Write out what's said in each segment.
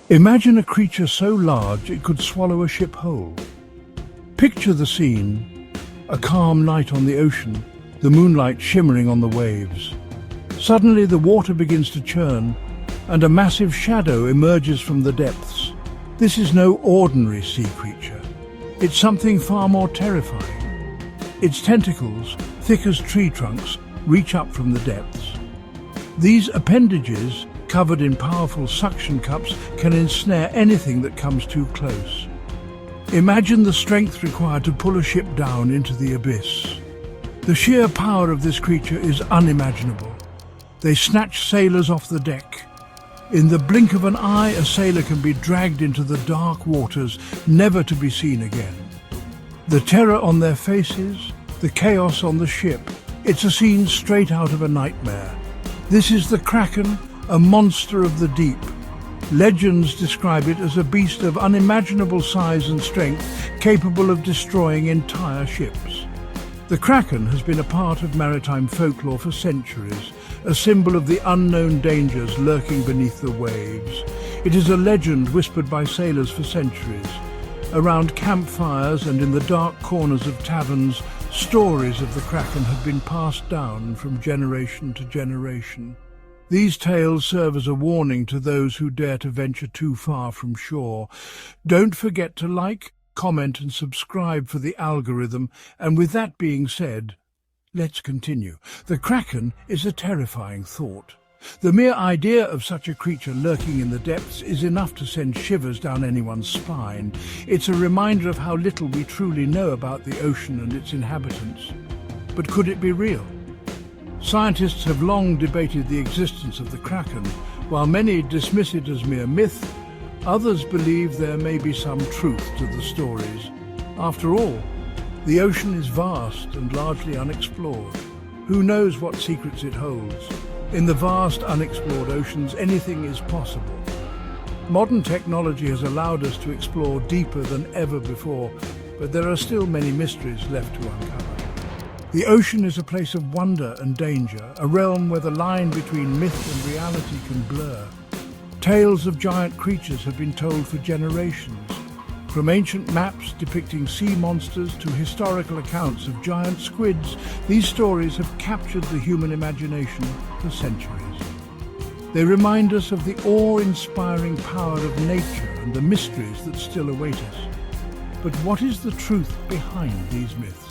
Imagine a creature so large it could swallow a ship whole. Picture the scene: a calm night on the ocean, the moonlight shimmering on the waves. Suddenly the water begins to churn, and a massive shadow emerges from the depths. This is no ordinary sea creature. It's something far more terrifying. Its tentacles, thick as tree trunks, reach up from the depths. These appendages, covered in powerful suction cups, can ensnare anything that comes too close. Imagine the strength required to pull a ship down into the abyss. The sheer power of this creature is unimaginable. They snatch sailors off the deck. In the blink of an eye, a sailor can be dragged into the dark waters, never to be seen again. The terror on their faces, the chaos on the ship, it's a scene straight out of a nightmare. This is the Kraken, a monster of the deep. Legends describe it as a beast of unimaginable size and strength, capable of destroying entire ships. The Kraken has been a part of maritime folklore for centuries, a symbol of the unknown dangers lurking beneath the waves. It is a legend whispered by sailors for centuries. Around campfires and in the dark corners of taverns, stories of the Kraken have been passed down from generation to generation. These tales serve as a warning to those who dare to venture too far from shore. Don't forget to like, comment and subscribe for the algorithm. And with that being said, let's continue. The Kraken is a terrifying thought. The mere idea of such a creature lurking in the depths is enough to send shivers down anyone's spine. It's a reminder of how little we truly know about the ocean and its inhabitants. But could it be real? Scientists have long debated the existence of the Kraken. While many dismiss it as mere myth, others believe there may be some truth to the stories. After all, the ocean is vast and largely unexplored. Who knows what secrets it holds? In the vast unexplored oceans, anything is possible. Modern technology has allowed us to explore deeper than ever before, but there are still many mysteries left to uncover. The ocean is a place of wonder and danger, a realm where the line between myth and reality can blur. Tales of giant creatures have been told for generations. From ancient maps depicting sea monsters to historical accounts of giant squids, these stories have captured the human imagination for centuries. They remind us of the awe-inspiring power of nature and the mysteries that still await us. But what is the truth behind these myths?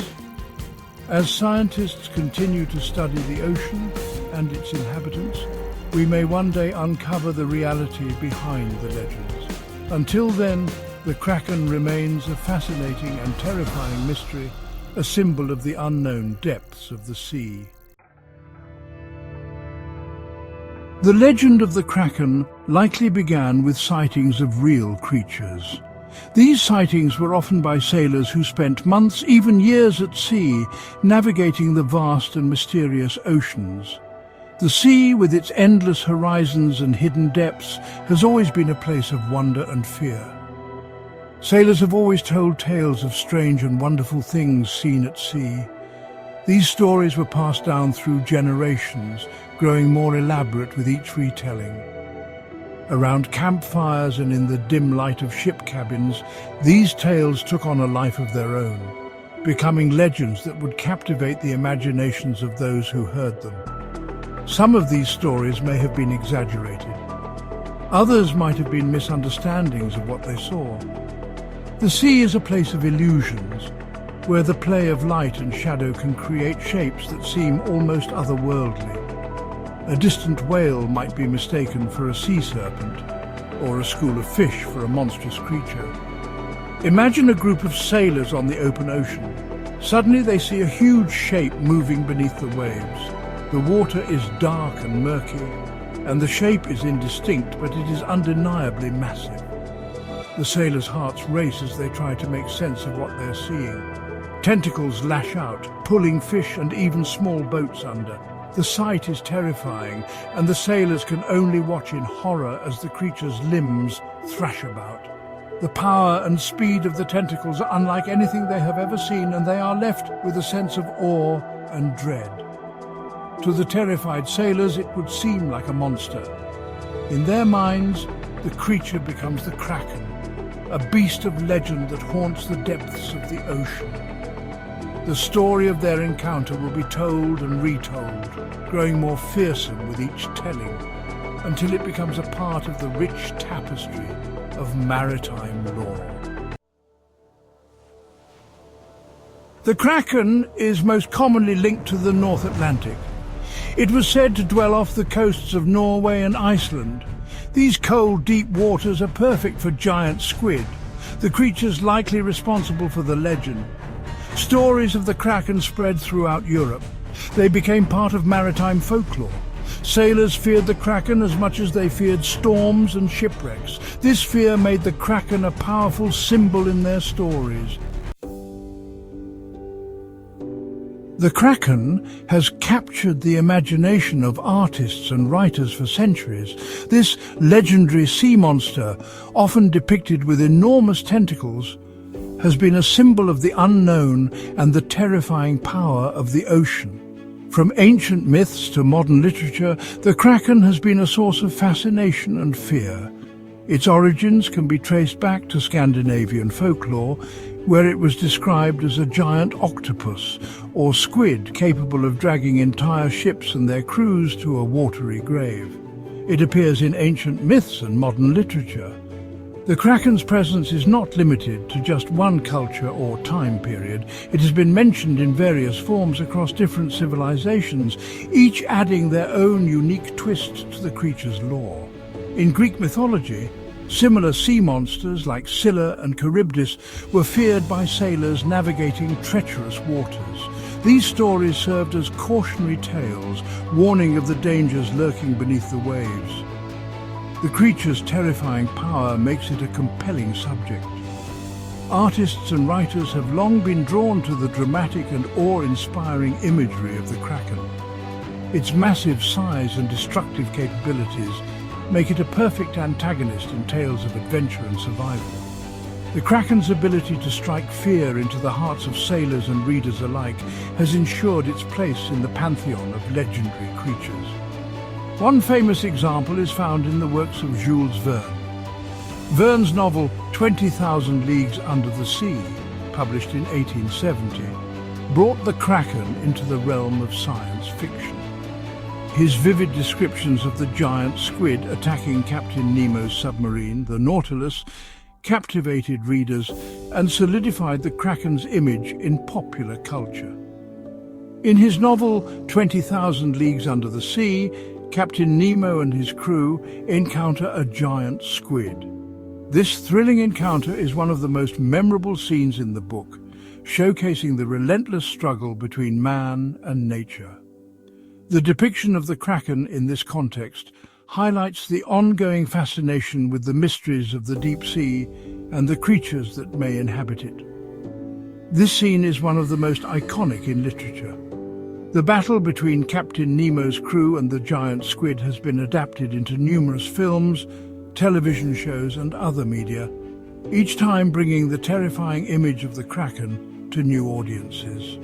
As scientists continue to study the ocean and its inhabitants, we may one day uncover the reality behind the legends. Until then, the Kraken remains a fascinating and terrifying mystery, a symbol of the unknown depths of the sea. The legend of the Kraken likely began with sightings of real creatures. These sightings were often by sailors who spent months, even years at sea, navigating the vast and mysterious oceans. The sea, with its endless horizons and hidden depths, has always been a place of wonder and fear. Sailors have always told tales of strange and wonderful things seen at sea. These stories were passed down through generations, growing more elaborate with each retelling. Around campfires and in the dim light of ship cabins, these tales took on a life of their own, becoming legends that would captivate the imaginations of those who heard them. Some of these stories may have been exaggerated. Others might have been misunderstandings of what they saw. The sea is a place of illusions, where the play of light and shadow can create shapes that seem almost otherworldly. A distant whale might be mistaken for a sea serpent, or a school of fish for a monstrous creature. Imagine a group of sailors on the open ocean. Suddenly they see a huge shape moving beneath the waves. The water is dark and murky, and the shape is indistinct, but it is undeniably massive. The sailors' hearts race as they try to make sense of what they're seeing. Tentacles lash out, pulling fish and even small boats under. The sight is terrifying, and the sailors can only watch in horror as the creature's limbs thrash about. The power and speed of the tentacles are unlike anything they have ever seen, and they are left with a sense of awe and dread. To the terrified sailors, it would seem like a monster. In their minds, the creature becomes the Kraken, a beast of legend that haunts the depths of the ocean. The story of their encounter will be told and retold, growing more fearsome with each telling, until it becomes a part of the rich tapestry of maritime lore. The Kraken is most commonly linked to the North Atlantic. It was said to dwell off the coasts of Norway and Iceland. These cold, deep waters are perfect for giant squid, the creatures likely responsible for the legend. Stories of the Kraken spread throughout Europe. They became part of maritime folklore. Sailors feared the Kraken as much as they feared storms and shipwrecks. This fear made the Kraken a powerful symbol in their stories. The Kraken has captured the imagination of artists and writers for centuries. This legendary sea monster, often depicted with enormous tentacles, has been a symbol of the unknown and the terrifying power of the ocean. From ancient myths to modern literature, the Kraken has been a source of fascination and fear. Its origins can be traced back to Scandinavian folklore, where it was described as a giant octopus or squid capable of dragging entire ships and their crews to a watery grave. It appears in ancient myths and modern literature. The Kraken's presence is not limited to just one culture or time period. It has been mentioned in various forms across different civilizations, each adding their own unique twist to the creature's lore. In Greek mythology, similar sea monsters like Scylla and Charybdis were feared by sailors navigating treacherous waters. These stories served as cautionary tales, warning of the dangers lurking beneath the waves. The creature's terrifying power makes it a compelling subject. Artists and writers have long been drawn to the dramatic and awe-inspiring imagery of the Kraken. Its massive size and destructive capabilities make it a perfect antagonist in tales of adventure and survival. The Kraken's ability to strike fear into the hearts of sailors and readers alike has ensured its place in the pantheon of legendary creatures. One famous example is found in the works of Jules Verne. Verne's novel 20,000 Leagues Under the Sea, published in 1870, brought the Kraken into the realm of science fiction. His vivid descriptions of the giant squid attacking Captain Nemo's submarine, the Nautilus, captivated readers and solidified the Kraken's image in popular culture. In his novel 20,000 Leagues Under the Sea, Captain Nemo and his crew encounter a giant squid. This thrilling encounter is one of the most memorable scenes in the book, showcasing the relentless struggle between man and nature. The depiction of the Kraken in this context highlights the ongoing fascination with the mysteries of the deep sea and the creatures that may inhabit it. This scene is one of the most iconic in literature. The battle between Captain Nemo's crew and the giant squid has been adapted into numerous films, television shows and other media, each time bringing the terrifying image of the Kraken to new audiences.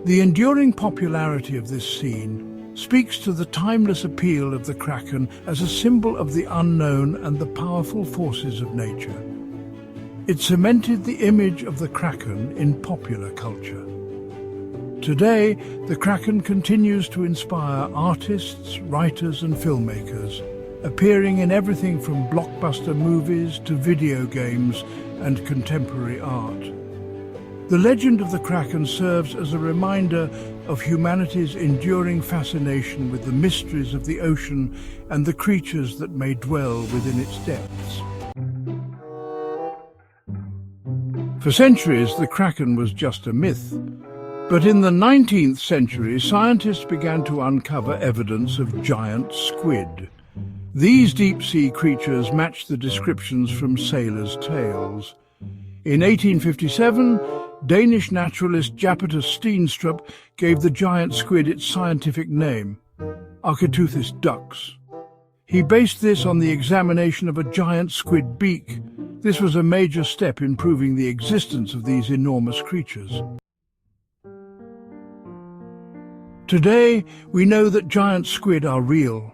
The enduring popularity of this scene speaks to the timeless appeal of the Kraken as a symbol of the unknown and the powerful forces of nature. It cemented the image of the Kraken in popular culture. Today, the Kraken continues to inspire artists, writers and filmmakers, appearing in everything from blockbuster movies to video games and contemporary art. The legend of the Kraken serves as a reminder of humanity's enduring fascination with the mysteries of the ocean and the creatures that may dwell within its depths. For centuries, the Kraken was just a myth. But in the 19th century, scientists began to uncover evidence of giant squid. These deep-sea creatures matched the descriptions from sailors' tales. In 1857, Danish naturalist Japetus Steenstrup gave the giant squid its scientific name, Architeuthis dux. He based this on the examination of a giant squid beak. This was a major step in proving the existence of these enormous creatures. Today, we know that giant squid are real.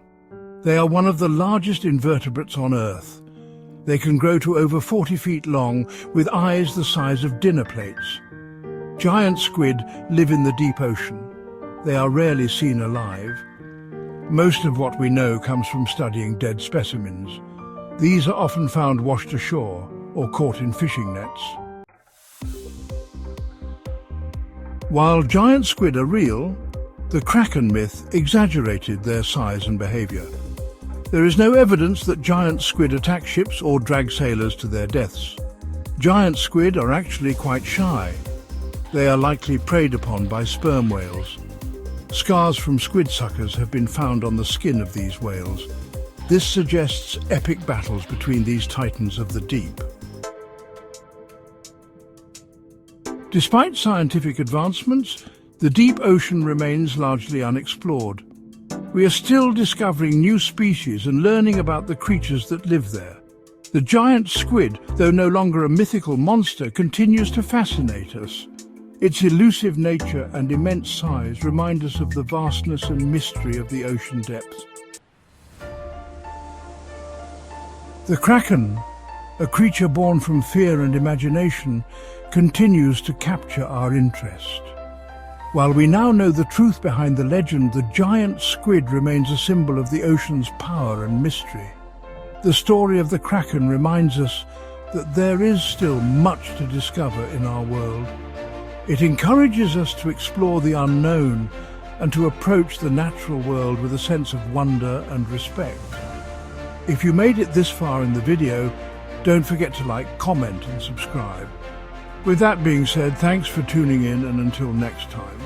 They are one of the largest invertebrates on Earth. They can grow to over 40 feet long, with eyes the size of dinner plates. Giant squid live in the deep ocean. They are rarely seen alive. Most of what we know comes from studying dead specimens. These are often found washed ashore or caught in fishing nets. While giant squid are real, the Kraken myth exaggerated their size and behavior. There is no evidence that giant squid attack ships or drag sailors to their deaths. Giant squid are actually quite shy. They are likely preyed upon by sperm whales. Scars from squid suckers have been found on the skin of these whales. This suggests epic battles between these titans of the deep. Despite scientific advancements, the deep ocean remains largely unexplored. We are still discovering new species and learning about the creatures that live there. The giant squid, though no longer a mythical monster, continues to fascinate us. Its elusive nature and immense size remind us of the vastness and mystery of the ocean depths. The Kraken, a creature born from fear and imagination, continues to capture our interest. While we now know the truth behind the legend, the giant squid remains a symbol of the ocean's power and mystery. The story of the Kraken reminds us that there is still much to discover in our world. It encourages us to explore the unknown and to approach the natural world with a sense of wonder and respect. If you made it this far in the video, don't forget to like, comment and subscribe. With that being said, thanks for tuning in, and until next time.